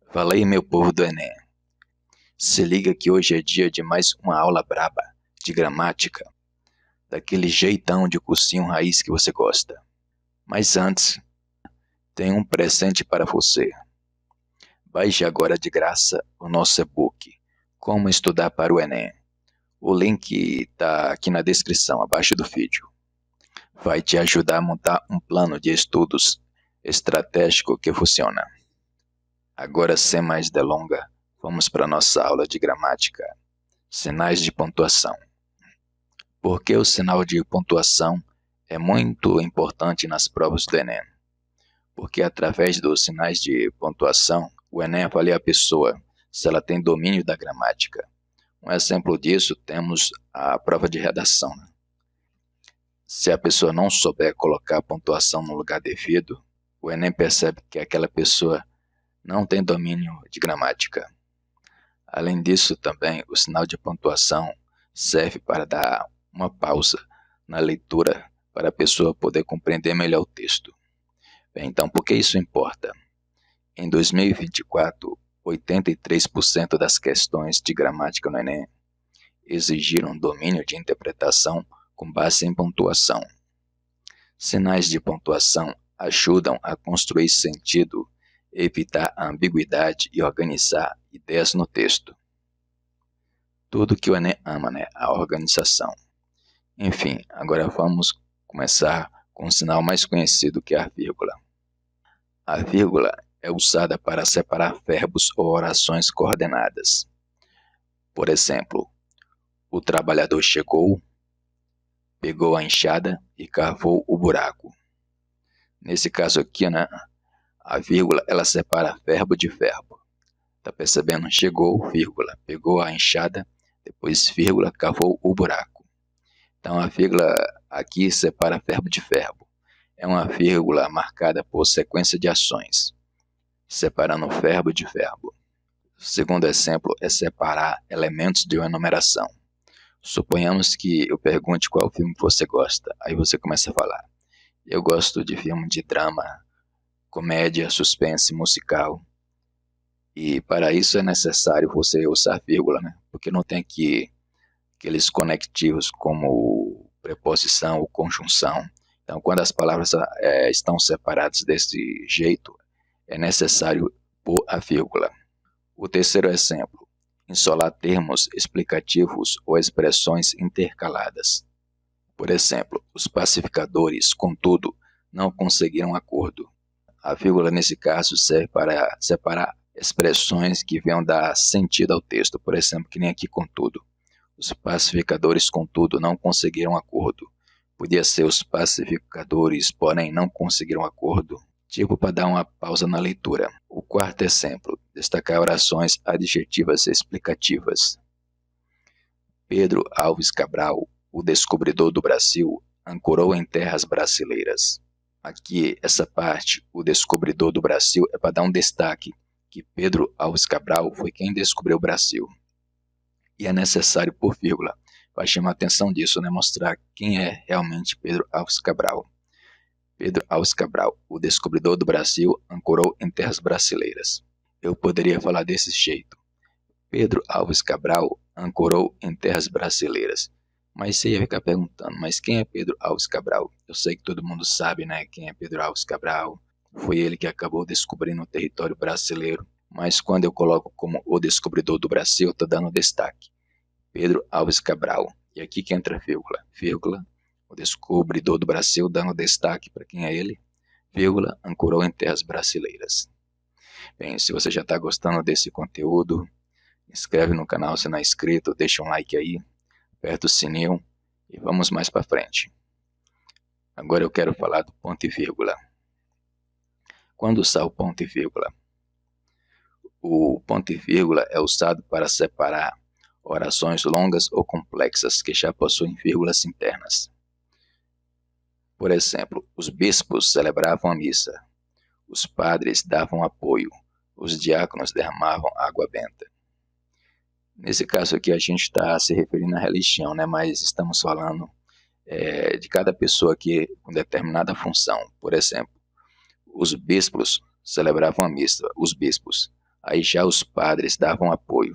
Fala aí, meu povo do Enem. Se liga que hoje é dia de mais uma aula braba de gramática, daquele jeitão de cursinho raiz que você gosta. Mas antes, tem um presente para você. Baixe agora de graça o nosso e-book Como Estudar para o Enem. O link está aqui na descrição, abaixo do vídeo. Vai te ajudar a montar um plano de estudos estratégico que funciona. Agora, sem mais delongas, vamos para a nossa aula de gramática. Sinais de pontuação. Por que o sinal de pontuação é muito importante nas provas do Enem? Porque através dos sinais de pontuação, o Enem avalia a pessoa se ela tem domínio da gramática. Um exemplo disso temos a prova de redação. Se a pessoa não souber colocar a pontuação no lugar devido, o Enem percebe que aquela pessoa não tem domínio de gramática. Além disso, também o sinal de pontuação serve para dar uma pausa na leitura para a pessoa poder compreender melhor o texto. Bem, então, por que isso importa? Em 2024, 83% das questões de gramática no Enem exigiram domínio de interpretação com base em pontuação. Sinais de pontuação ajudam a construir sentido, evitar a ambiguidade e organizar ideias no texto. Tudo que o Enem ama, né? A organização. Enfim, agora vamos começar com o sinal mais conhecido, que é a vírgula. A vírgula é usada para separar verbos ou orações coordenadas. Por exemplo, o trabalhador chegou, pegou a enxada e cavou o buraco. Nesse caso aqui, né, a vírgula ela separa verbo de verbo. Tá percebendo? Chegou, vírgula, pegou a enxada, depois vírgula, cavou o buraco. Então a vírgula aqui separa verbo de verbo. É uma vírgula marcada por sequência de ações, separando verbo de verbo. O segundo exemplo é separar elementos de uma enumeração. Suponhamos que eu pergunte qual filme você gosta. Aí você começa a falar. Eu gosto de filme de drama, comédia, suspense, musical. E para isso é necessário você usar vírgula, né? Porque não tem aqui aqueles conectivos como preposição ou conjunção. Então, quando as palavras estão separadas desse jeito, é necessário pôr a vírgula. O terceiro exemplo, isolar termos explicativos ou expressões intercaladas. Por exemplo, os pacificadores, contudo, não conseguiram acordo. A vírgula, nesse caso, serve para separar expressões que venham dar sentido ao texto. Por exemplo, que nem aqui, contudo. Os pacificadores, contudo, não conseguiram acordo. Podia ser os pacificadores, porém não conseguiram acordo. Tipo para dar uma pausa na leitura. O quarto exemplo, destacar orações adjetivas explicativas. Pedro Alves Cabral, o descobridor do Brasil, ancorou em terras brasileiras. Aqui, essa parte, o descobridor do Brasil, é para dar um destaque, que Pedro Alves Cabral foi quem descobriu o Brasil. E é necessário por vírgula, para chamar a atenção disso, né? Mostrar quem é realmente Pedro Alves Cabral. Pedro Alves Cabral, o descobridor do Brasil, ancorou em terras brasileiras. Eu poderia falar desse jeito. Pedro Alves Cabral ancorou em terras brasileiras. Mas você ia ficar perguntando, mas quem é Pedro Alves Cabral? Eu sei que todo mundo sabe, né, quem é Pedro Alves Cabral. Foi ele que acabou descobrindo o território brasileiro. Mas quando eu coloco como o descobridor do Brasil, estou dando destaque. Pedro Alves Cabral. E aqui que entra vírgula. Vírgula, o descobridor do Brasil, dando destaque para quem é ele. Vírgula, ancorou em terras brasileiras. Bem, se você já está gostando desse conteúdo, inscreve no canal se não é inscrito, deixa um like aí, aperta o sininho e vamos mais para frente. Agora eu quero falar do ponto e vírgula. Quando usar o ponto e vírgula? O ponto e vírgula é usado para separar orações longas ou complexas que já possuem vírgulas internas. Por exemplo, os bispos celebravam a missa, os padres davam apoio, os diáconos derramavam água benta. Nesse caso aqui a gente está se referindo à religião, né? Mas estamos falando de cada pessoa aqui com determinada função. Por exemplo, os bispos celebravam a missa, os bispos. Aí já os padres davam apoio.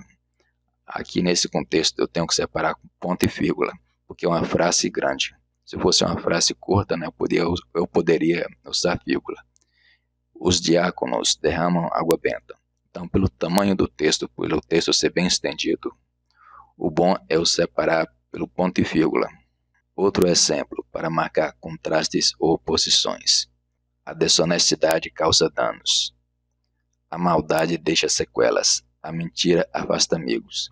Aqui nesse contexto eu tenho que separar com ponto e vírgula, porque é uma frase grande. Se fosse uma frase curta, né, eu poderia usar vírgula. Os diáconos derramam água benta. Então, pelo tamanho do texto, pelo texto ser bem estendido, o bom é eu separar pelo ponto e vírgula. Outro exemplo para marcar contrastes ou oposições. A desonestidade causa danos. A maldade deixa sequelas. A mentira afasta amigos.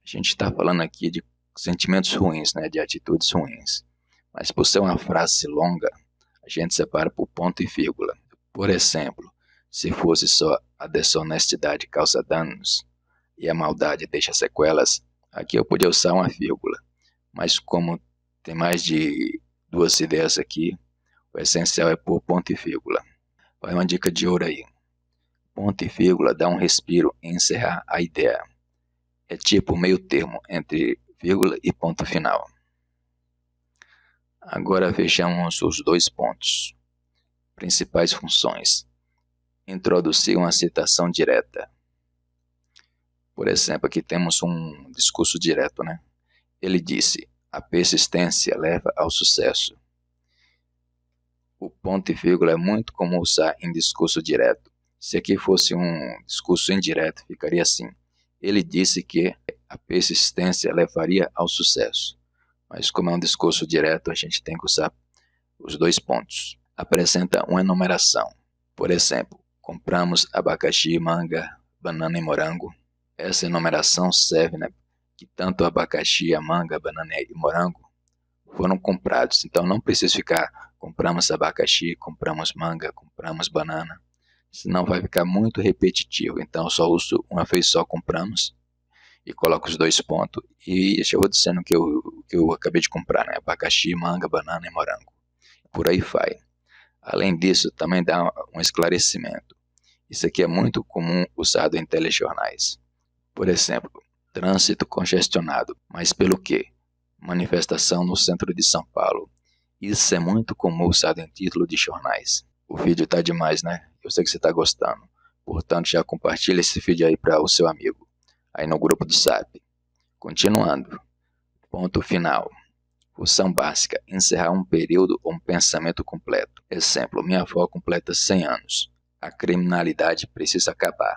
A gente está falando aqui de sentimentos ruins, né, de atitudes ruins. Mas por ser uma frase longa, a gente separa por ponto e vírgula. Por exemplo, se fosse só a desonestidade causa danos e a maldade deixa sequelas, aqui eu podia usar uma vírgula. Mas como tem mais de duas ideias aqui, o essencial é pôr ponto e vírgula. Vai uma dica de ouro aí. Ponto e vírgula dá um respiro e encerrar a ideia. É tipo meio termo entre vírgula e ponto final. Agora vejamos os dois pontos. Principais funções. Introduzir uma citação direta. Por exemplo, aqui temos um discurso direto, né? Ele disse: a persistência leva ao sucesso. O ponto e vírgula é muito comum usar em discurso direto. Se aqui fosse um discurso indireto, ficaria assim: ele disse que a persistência levaria ao sucesso. Mas como é um discurso direto, a gente tem que usar os dois pontos. Apresenta uma enumeração. Por exemplo, compramos abacaxi, manga, banana e morango. Essa enumeração serve, né, que tanto abacaxi, a manga, banana e morango foram comprados. Então não precisa ficar compramos abacaxi, compramos manga, compramos banana. Senão vai ficar muito repetitivo. Então eu só uso uma vez só compramos e coloco os dois pontos e já vou dizendo que eu acabei de comprar, né? Abacaxi, manga, banana e morango. Por aí vai. Além disso, também dá um esclarecimento. Isso aqui é muito comum usado em telejornais. Por exemplo, trânsito congestionado. Mas pelo quê? Manifestação no centro de São Paulo. Isso é muito comum usado em título de jornais. O vídeo tá demais, né? Eu sei que você está gostando. Portanto, já compartilha esse vídeo aí para o seu amigo. Aí no grupo do SAP. Continuando. Ponto final. Função básica. Encerrar um período ou um pensamento completo. Exemplo. Minha avó completa 100 anos. A criminalidade precisa acabar.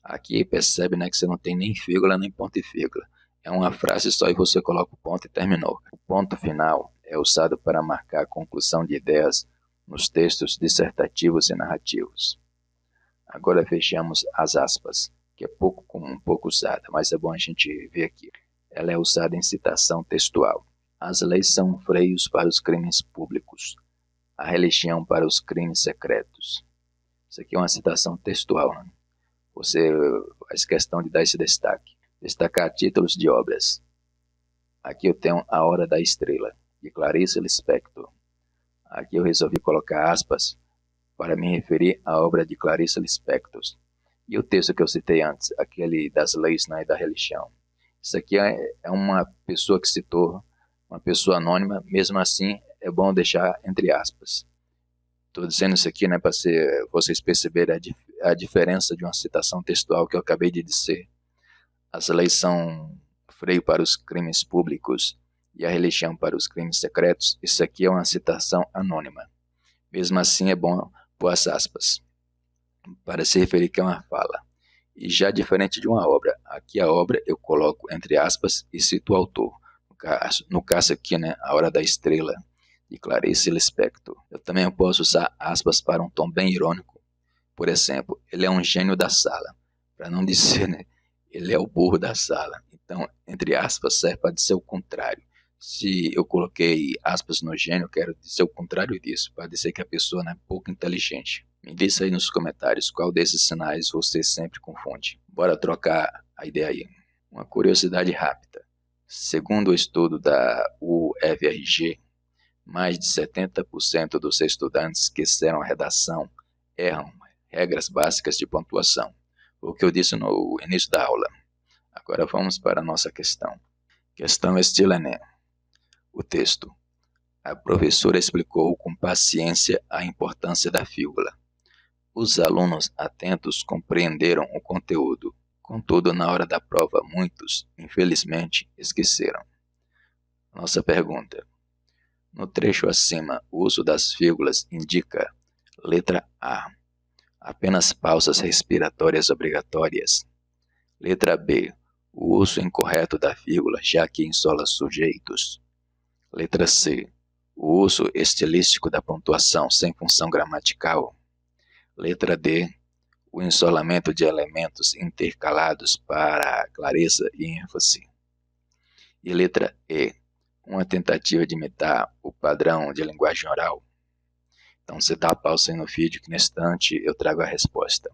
Aqui percebe, né, que você não tem nem vírgula nem ponto e vírgula. É uma frase só e você coloca o ponto e terminou. O ponto final é usado para marcar a conclusão de ideias nos textos dissertativos e narrativos. Agora vejamos as aspas, que é pouco comum, pouco usada, mas é bom a gente ver aqui. Ela é usada em citação textual. As leis são freios para os crimes públicos, a religião para os crimes secretos. Isso aqui é uma citação textual, né? Você faz questão de dar esse destaque. Destacar títulos de obras. Aqui eu tenho A Hora da Estrela, de Clarice Lispector. Aqui eu resolvi colocar aspas para me referir à obra de Clarice Lispector. E o texto que eu citei antes, aquele das leis, né, e da religião. Isso aqui é uma pessoa que citou, uma pessoa anônima, mesmo assim é bom deixar entre aspas. Estou dizendo isso aqui, né, para vocês perceberem a diferença de uma citação textual que eu acabei de dizer. As leis são freio para os crimes públicos e a religião para os crimes secretos. Isso aqui é uma citação anônima. Mesmo assim, é bom pôr as aspas, para se referir que é uma fala. E já diferente de uma obra, aqui a obra eu coloco entre aspas e cito o autor. No caso aqui, né, A Hora da Estrela, de Clarice Lispector. Eu também posso usar aspas para um tom bem irônico. Por exemplo, ele é um gênio da sala. Para não dizer, né, ele é o burro da sala. Então, entre aspas, serve para dizer o contrário. Se eu coloquei aspas no gênio, eu quero dizer o contrário disso, para dizer que a pessoa não é pouco inteligente. Me diz aí nos comentários qual desses sinais você sempre confunde. Bora trocar a ideia aí. Uma curiosidade rápida. Segundo o estudo da UFRG, mais de 70% dos estudantes que fizeram a redação erram regras básicas de pontuação. O que eu disse no início da aula. Agora vamos para a nossa questão. Questão estilo Enem. O texto. A professora explicou com paciência a importância da vírgula. Os alunos atentos compreenderam o conteúdo. Contudo, na hora da prova, muitos, infelizmente, esqueceram. Nossa pergunta. No trecho acima, o uso das vírgulas indica: letra A, apenas pausas respiratórias obrigatórias. Letra B, o uso incorreto da vírgula, já que ensola sujeitos. Letra C, o uso estilístico da pontuação sem função gramatical. Letra D, o ensolamento de elementos intercalados para clareza e ênfase. E letra E, uma tentativa de imitar o padrão de linguagem oral. Então você dá a pausa aí no vídeo que no instante eu trago a resposta.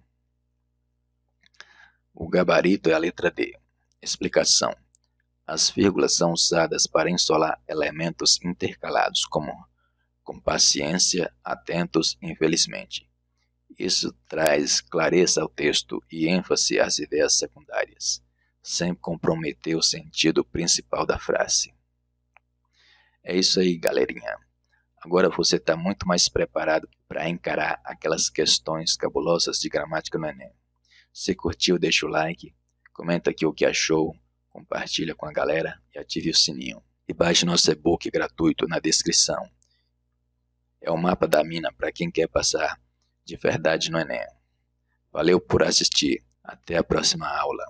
O gabarito é a letra D. Explicação. As vírgulas são usadas para ensolar elementos intercalados como com paciência, atentos, infelizmente. Isso traz clareza ao texto e ênfase às ideias secundárias, sem comprometer o sentido principal da frase. É isso aí, galerinha. Agora você está muito mais preparado para encarar aquelas questões cabulosas de gramática no Enem. Se curtiu, deixa o like, comenta aqui o que achou, compartilha com a galera e ative o sininho. E baixe nosso e-book gratuito na descrição. É o mapa da mina para quem quer passar de verdade no Enem. Valeu por assistir. Até a próxima aula.